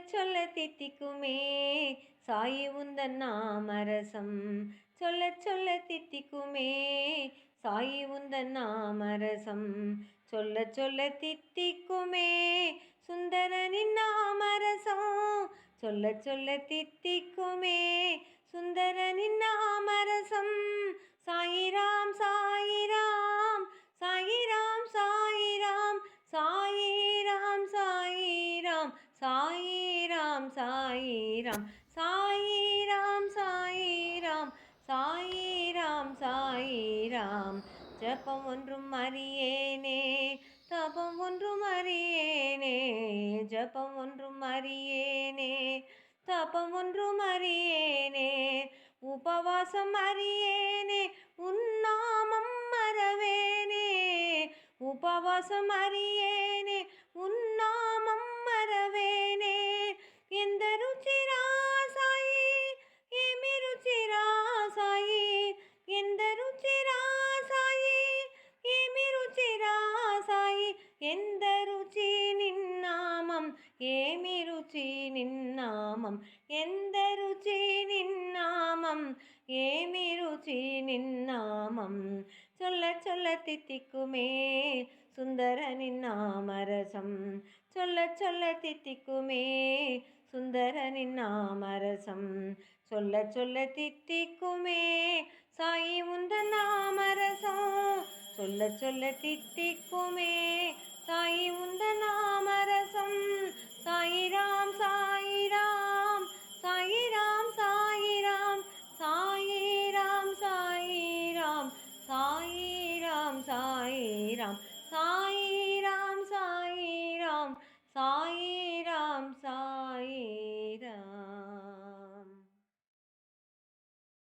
சொல்ல தித்திக்குமே சாயி உந்தன் நாமரசம். சொல்ல சொல்ல தித்திக்குமே சாயி உந்தன் நாமரசம். சொல்ல சொல்ல தித்திக்குமே சுந்தரனின் நாமரசம். சொல்ல சொல்ல தித்திக்குமே சுந்தரனின் நாமரசம். சாயிராம் சாயிராம் சாயிராம் சாயிராம் சாயிராம் சாயிராம் சாயிராம் சாயிராம் சாயிராம் சாயிராம் சாயிராம் சாயிராம். ஜபம் ஒன்றும் அறியேனே தபம் ஒன்றும் அறியேனே. ஜபம் ஒன்றும் அறியேனே தபம் ஒன்றும் அறியேனே. உபவாசம் அறியேனே உன்னாமம் மறவேனே. உபவாசம் அறியேனே உன்னாமம் மறவேனே. எந்த ருச்சிரா சாயி ஏமி ருச்சிரா சாயி. எந்த ருச்சிரா சாயி ஏமி ருச்சிரா సాయి. ఎంత రుచి నిన్నామం ఏమి రుచి నిన్నామం. ఎంత రుచి నిన్నామం ఏమి రుచి నిన్నామం. சொல்ல சொல்ல தித்திக்குமே சுந்தரனின் நாமரசம். சொல்ல சொல்ல தித்திக்குமே சுந்தரனின் நாமரசம். சொல்ல சொல்ல தித்திக்குமே சாயி உந்தன் நாமரசம். சொல்ல சொல்ல தித்திக்குமே சாயி உந்தன் நாமரசம். சாயி